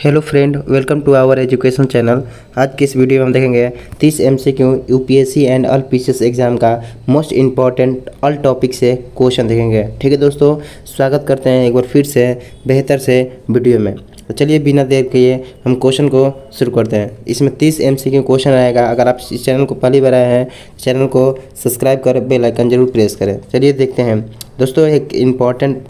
Hello friend, welcome to our education channel. आज की इस वीडियो में हम देखेंगे 30 MCQ UPSC and all PCS exam का मोस्ट इम्पॉर्टेंट ऑल टॉपिक से क्वेश्चन देखेंगे। ठीक है दोस्तों, स्वागत करते हैं एक बार फिर से बेहतर से वीडियो में। तो चलिए बिना देर किए हम क्वेश्चन को शुरू करते हैं। इसमें 30 MCQ क्वेश्चन आएगा। अगर आप इस चैनल को पहली बार आए हैं, चैनल को सब्सक्राइब कर बेल आइकन जरूर प्रेस करें। चलिए देखते हैं दोस्तों, एक इम्पॉर्टेंट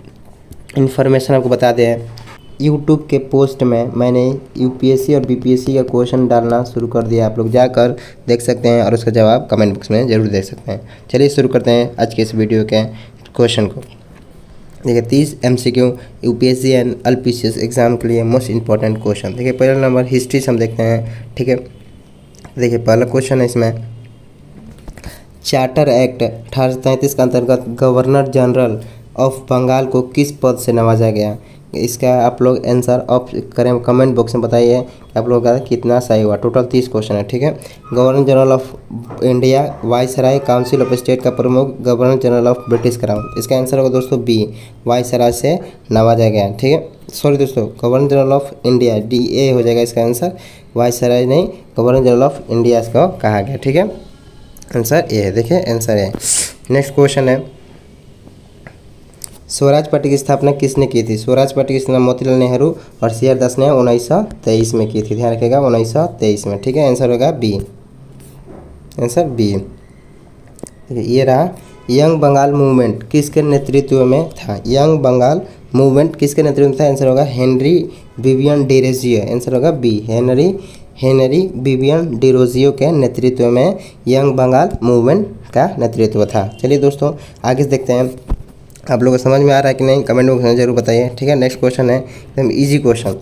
इन्फॉर्मेशन आपको बता दें। यूट्यूब के पोस्ट में मैंने यूपीएससी और बीपीएससी का क्वेश्चन डालना शुरू कर दिया। आप लोग जाकर देख सकते हैं और उसका जवाब कमेंट बॉक्स में ज़रूर दे सकते हैं। चलिए शुरू करते हैं आज के इस वीडियो के क्वेश्चन को। देखिए 30 MCQ यूपीएससी एंड एलपीसीएस एग्जाम के लिए मोस्ट इंपॉर्टेंट क्वेश्चन। देखिए पहला नंबर हिस्ट्री से हम देखते हैं। ठीक है, देखिए पहला क्वेश्चन है इसमें, चार्टर एक्ट 1833 के अंतर्गत गवर्नर जनरल ऑफ बंगाल को किस पद से नवाजा गया? इसका आप लोग आंसर ऑफ करें, कमेंट बॉक्स में बताइए कि आप लोगों का कितना सही हुआ। टोटल 30 क्वेश्चन है। ठीक है, governor general of India, viceroy, council of state का प्रमुख, governor general of British crown. इसका आंसर होगा दोस्तों बी, वाइसराय से नवाजा गया। ठीक है, सॉरी दोस्तों, governor general of India DA हो जाएगा इसका आंसर, वाइसराय नहीं, गवर्नर जनरल ऑफ इंडिया इसको कहा गया। ठीक है, आंसर ए है। देखिए आंसर ए। नेक्स्ट क्वेश्चन है, स्वराज पार्टी की स्थापना किसने की थी? स्वराज पार्टी की स्थापना मोतीलाल नेहरू और CR दास ने 1923 में की थी। ध्यान रखिएगा 1923 में। ठीक है, आंसर होगा बी, आंसर बी। ये रहा, यंग बंगाल मूवमेंट किसके नेतृत्व में था? यंग बंगाल मूवमेंट किसके नेतृत्व में था? आंसर होगा हेनरी विवियन डिरोजियो। आंसर होगा बी, हेनरी विवियन डिरोजियो के नेतृत्व में यंग बंगाल मूवमेंट का नेतृत्व था। चलिए दोस्तों आगे देखते हैं। आप लोगों को समझ में आ रहा है कि नहीं, कमेंट बॉक्स में जरूर बताइए। ठीक है, नेक्स्ट क्वेश्चन है एकदम इजी क्वेश्चन,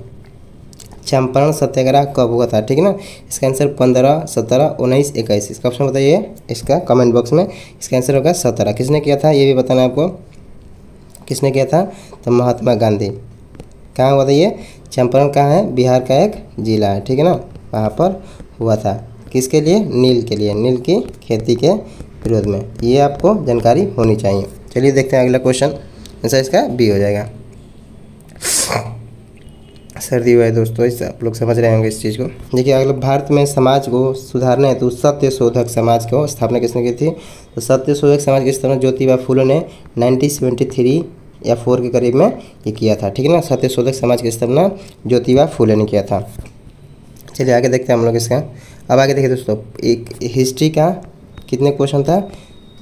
चंपारण सत्याग्रह कब हुआ था? ठीक है ना, इसका आंसर 15, 17, 19, 21। इसका ऑप्शन बताइए इसका कमेंट बॉक्स में। इसका आंसर होगा 17। किसने किया था ये भी बताना है आपको, किसने किया था? तो महात्मा गांधी। कहाँ हुआ था ये? चंपारण कहाँ है? बिहार का एक जिला है। ठीक है ना, वहाँ पर हुआ था। किसके लिए? नील के लिए, नील की खेती के विरोध में। ये आपको जानकारी होनी चाहिए। चलिए देखते हैं अगला क्वेश्चन, आंसर इसका बी हो जाएगा। सर्दी हुआ है दोस्तों, इस आप लोग समझ रहे होंगे इस चीज़ को। देखिए अगला, भारत में समाज को सुधारना है तो सत्य शोधक समाज को स्थापना किसने की थी? तो सत्य शोधक समाज की स्थापना ज्योतिबा फुले ने 1973 या 4 के करीब में ये किया था। ठीक है ना, सत्य शोधक समाज की स्थापना ज्योतिबा फुले ने किया था। चलिए आगे देखते हैं हम लोग इसका। अब आगे देखिए दोस्तों, एक हिस्ट्री का कितने क्वेश्चन था?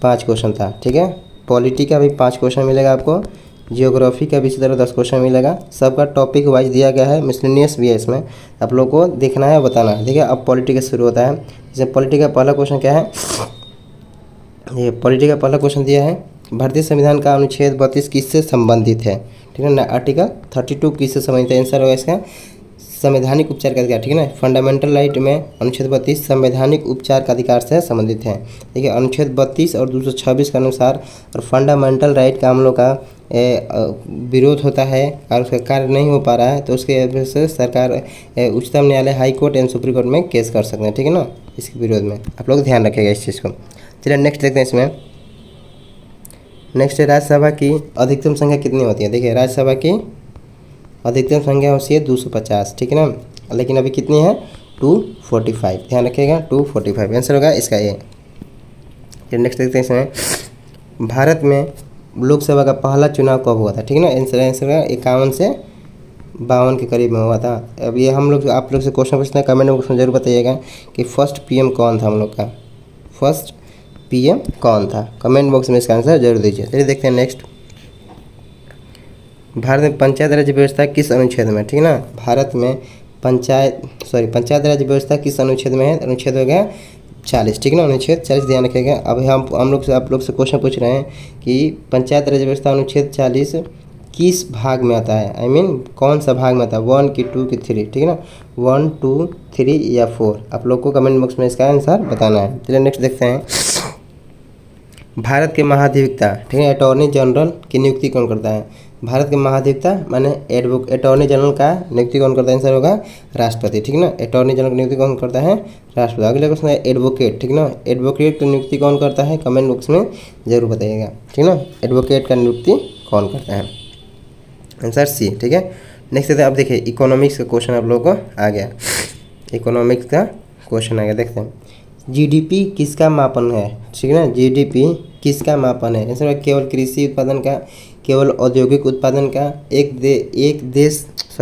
5 क्वेश्चन था। ठीक है, पॉलिटी का भी 5 क्वेश्चन मिलेगा आपको, जियोग्राफी का भी इसी तरह 10 क्वेश्चन मिलेगा। सबका टॉपिक वाइज दिया गया है, मिसलेनियस भी है इसमें, आप लोग को देखना है, बताना है। देखिए अब पॉलिटी का शुरू होता है। जैसे पॉलिटी का पहला क्वेश्चन क्या है? ये पॉलिटी का पहला क्वेश्चन दिया है, भारतीय संविधान का अनुच्छेद 32 किससे संबंधित है? ठीक है ना, आर्टिकल 32 किससे संबंधित है? आंसर होगा इसका संवैधानिक उपचार का अधिकार। ठीक है ना, फंडामेंटल राइट में अनुच्छेद 32 संवैधानिक उपचार का अधिकार से संबंधित है। देखिए अनुच्छेद 32 और 226 के अनुसार और फंडामेंटल राइट का हम लोग का विरोध होता है और उसका कार्य नहीं हो पा रहा है, तो उसके वजह से सरकार उच्चतम न्यायालय, high court and supreme court में केस कर सकते हैं। ठीक है ना, इसके विरोध में आप लोग ध्यान रखिएगा इस चीज़ को। चलिए नेक्स्ट देखते हैं इसमें। नेक्स्ट है, राज्यसभा की अधिकतम संख्या कितनी होती है? देखिए राज्यसभा की अधिकतम संख्या होती है 250। ठीक है ना, लेकिन अभी कितनी है? 245। ध्यान रखिएगा 245 आंसर होगा इसका ये। नेक्स्ट देखते हैं इसमें, भारत में लोकसभा का पहला चुनाव कब हुआ था? ठीक है ना, आंसर होगा 51 से 52 के करीब में हुआ था। अब ये हम लोग आप लोग से क्वेश्चन पूछते हैं, कमेंट बॉक्स में जरूर बताइएगा कि फर्स्ट PM कौन था हम लोग का, फर्स्ट PM कौन था? कमेंट बॉक्स में इसका आंसर जरूर दीजिए। चलिए देखते हैं नेक्स्ट, भारत में पंचायत राज व्यवस्था किस अनुच्छेद में? ठीक है ना, भारत में पंचायत राज व्यवस्था किस अनुच्छेद में है? अनुच्छेद हो गया 40। ठीक है ना, अनुच्छेद 40 ध्यान रखिएगा। अब हम लोग से आप लोग से क्वेश्चन पूछ रहे हैं कि पंचायत राज व्यवस्था अनुच्छेद 40 किस भाग में आता है? कौन सा भाग में आता है? 1 की 2 की 3? ठीक है ना, 1, 2, 3 या 4? आप लोग को कमेंट बॉक्स में इसका आंसर बताना है। चलिए नेक्स्ट देखते हैं, भारत के महाधिवक्ता, ठीक है, अटॉर्नी जनरल की नियुक्ति कौन करता है? भारत के महाधिवक्ता माने अटॉर्नी जनरल का नियुक्ति कौन करता है? आंसर होगा राष्ट्रपति। ठीक है ना, अटॉर्नी जनरल की नियुक्ति कौन करता है? राष्ट्रपति। अगले क्वेश्चन है एडवोकेट। ठीक है ना, एडवोकेट की नियुक्ति कौन करता है? कमेंट बॉक्स में जरूर बताइएगा। ठीक है ना, एडवोकेट का नियुक्ति कौन करता है? Answer C. ठीक है, नेक्स्ट देखते हैं। अब देखिए इकोनॉमिक्स का क्वेश्चन आप लोगों को आ गया, इकोनॉमिक्स का क्वेश्चन आ गया। देखते हैं जीडीपी किसका मापन है, ठीक है ना, जीडीपी किसका मापन है। आंसर केवल कृषि उत्पादन का, केवल औद्योगिक उत्पादन का,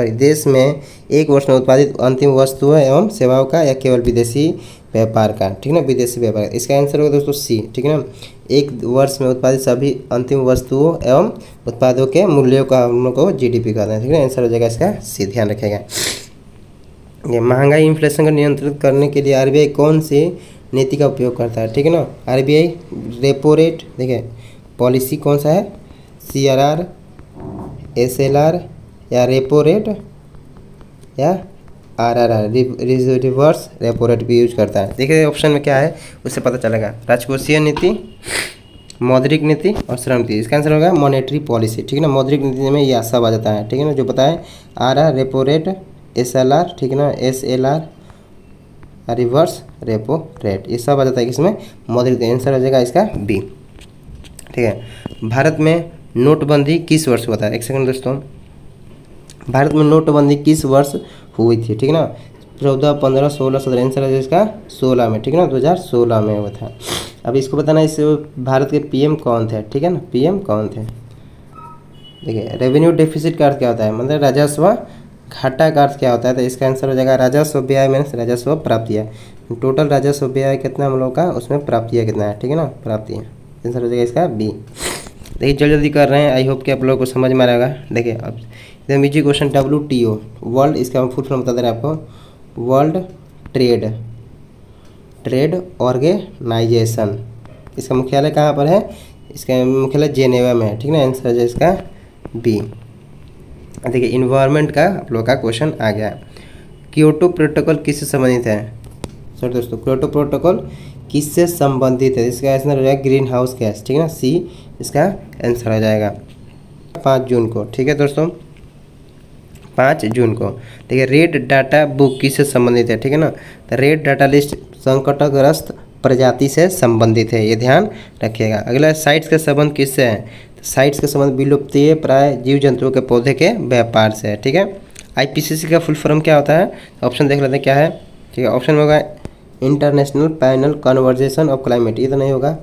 देश में एक वर्ष में उत्पादित अंतिम वस्तुओं एवं सेवाओं का, या केवल विदेशी व्यापार का, ठीक है ना, विदेशी व्यापार। इसका आंसर होगा दोस्तों सी, ठीक है ना, एक वर्ष में उत्पादित सभी अंतिम वस्तुओं एवं उत्पादों के मूल्यों का हम लोग को जीडीपी कहते हैं, ठीक है। आंसर हो जाएगा इसका सी, ध्यान रखिएगा। ये महंगाई इन्फ्लेशन को नियंत्रित करने के लिए आरबीआई कौन सी नीति का उपयोग करता है, ठीक है ना। आरबीआई रेपो रेट, देखिए पॉलिसी कौन सा है, सीआरआर, एसएलआर, या रेपो रेट, या आरआरआर, रिवर्स रेपो रेट भी यूज करता है। देखिए ऑप्शन में क्या है उससे पता चलेगा, राजकोषीय नीति, मौद्रिक नीति और श्रम नीति। इसका आंसर होगा मॉनेटरी पॉलिसी, ठीक है ना। मौद्रिक नीति में यह सब आ जाता है, ठीक है ना, जो बताए आरआर, रेपो रेट, एसएलआर, ठीक है ना, एसएलआर, रिवर्स रेपो रेट, ये सब आ जाता है इसमें मौद्रिक। आंसर हो जाएगा इसका बी, ठीक है। भारत में नोटबंदी किस वर्ष हुआ था, एक सेकंड दोस्तों, भारत में नोटबंदी किस वर्ष हुई थी, ठीक है ना, 14, 15, 16, 17। आंसर है इसका 16 में, ठीक है ना, 2016 में हुआ था। अब इसको बताना इस भारत के पीएम कौन थे, ठीक है ना, पीएम कौन थे। देखिए रेवेन्यू डेफिसिट का अर्थ क्या होता है, मतलब राजस्व घाटा का अर्थ क्या होता है, तो इसका आंसर हो जाएगा राजस्व व्यय मीन्स राजस्व प्राप्तियाँ। टोटल राजस्व व्यय कितना हम लोग का, उसमें प्राप्तियाँ कितना है, ठीक है ना, प्राप्तियाँ। आंसर हो जाएगा इसका बी। देखिए जल्दी कर रहे हैं, आई होप कि आप लोगों को समझ में आ रहेगा। देखिए अब एकदम इजी क्वेश्चन, WTO वर्ल्ड, इसका हम फुल फॉर्म बता दे रहे हैं आपको, वर्ल्ड ट्रेड ऑर्गेनाइजेशन। इसका मुख्यालय कहाँ पर है, इसका मुख्यालय जेनेवा में है, ठीक है ना। आंसर है इसका बी। देखिए इन्वायरमेंट का आप लोग का क्वेश्चन आ गया। क्योटो प्रोटोकॉल किससे संबंधित है, सॉरी दोस्तों, क्योटो प्रोटोकॉल किससे संबंधित है। इसका आंसर हो जाएगा ग्रीन हाउस गैस, ठीक है ना, सी इसका आंसर हो जाएगा। 5 जून को, ठीक है दोस्तों, 5 जून को। देखिए रेड डाटा बुक किससे संबंधित है, ठीक है ना, तो रेड डाटा लिस्ट संकटग्रस्त प्रजाति से संबंधित है, ये ध्यान रखिएगा। अगला साइट्स का संबंध किससे है, तो साइट्स का संबंध विलुप्तीय प्राय जीव जंतुओं के पौधे के व्यापार से है, ठीक है। आईपीसीसी का फुल फॉर्म क्या होता है, ऑप्शन देख लेते हैं क्या है, ठीक है। ऑप्शन में होगा international panel conversation of climate, ये तो नहीं होगा,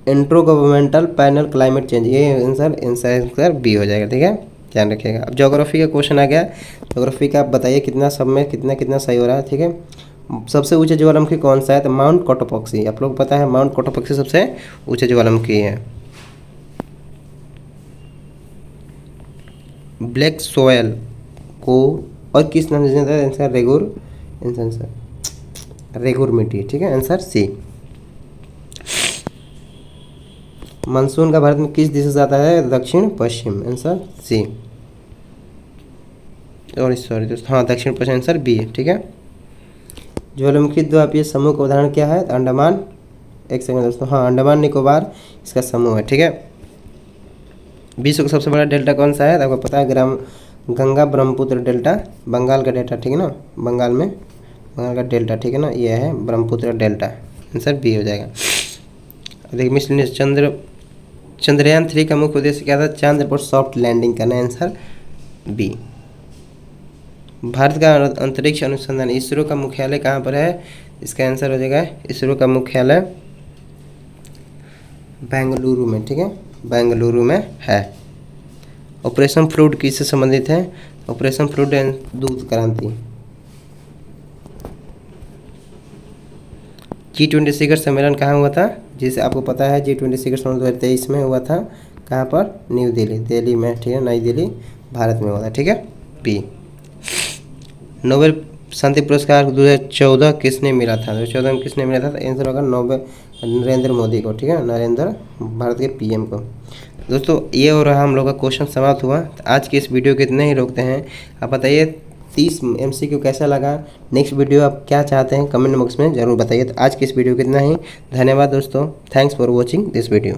intro governmental panel climate change, ये आंसर बी हो जाएगा, ठीक है, ध्यान रखिएगा। अब ज्योग्राफी का क्वेश्चन आ गया, ज्योग्राफी का आप बताइए कितना सब में कितना सही हो रहा है, ठीक है। सबसे ऊंचा ज्वालामुखी कौन सा है, तो माउंट कोटोपॉक्सी, आप लोग पता है माउंट कोटोपॉक्सी सबसे ऊंचा ज्वालामुखी है। ब्लैक सोयल को और किस नाम से जानता है, आंसर रेगुर मिट्टी, ठीक है, आंसर सी। मानसून का भारत में किस दिशा से आता है, दक्षिण पश्चिम, आंसर सी। और सॉरी दोस्तों, हाँ दक्षिण पश्चिम, आंसर बी है, ठीक है। ज्वालामुखी द्वीपीय समूह का उदाहरण क्या है, अंडमान, एक सेकंड दोस्तों, हाँ अंडमान निकोबार इसका समूह है, ठीक है। विश्व का सबसे बड़ा डेल्टा कौन सा है, तो आपको पता है गंगा ब्रह्मपुत्र डेल्टा, बंगाल का डेल्टा, ठीक है ना, बंगाल का डेल्टा, ठीक है ना, ये है ब्रह्मपुत्र डेल्टा, आंसर बी हो जाएगा। देखिए मिशन चंद्रयान 3 का मुख्य उद्देश्य क्या था, चांद्र पर सॉफ्ट लैंडिंग करना, आंसर बी। भारत का अंतरिक्ष अनुसंधान इसरो का मुख्यालय कहाँ पर है, इसका आंसर हो जाएगा इसरो का मुख्यालय बेंगलुरु में, ठीक है, बेंगलुरु में है। ऑपरेशन फ्लूड किससे संबंधित है, ऑपरेशन फ्लूड दूध क्रांति। G20 शिखर सम्मेलन कहाँ हुआ था, जिसे आपको पता है G20 शिखर सम्मेलन 2023 में हुआ था, कहाँ पर, न्यू दिल्ली में, ठीक है, नई दिल्ली भारत में हुआ था, ठीक है, बी। नोबेल शांति पुरस्कार 2014 किसने मिला था, 2014 में किसने मिला था, तो आंसर होगा नरेंद्र मोदी को, ठीक है, नरेंद्र, भारत के पीएम को। दोस्तों ये हो रहा हम लोग का क्वेश्चन समाप्त हुआ। तो आज के इस वीडियो को इतने ही रोकते हैं। आप बताइए 30 MCQ कैसा लगा, नेक्स्ट वीडियो आप क्या चाहते हैं कमेंट बॉक्स में ज़रूर बताइए। तो आज की इस वीडियो को इतना ही, धन्यवाद दोस्तों, thanks for watching this video.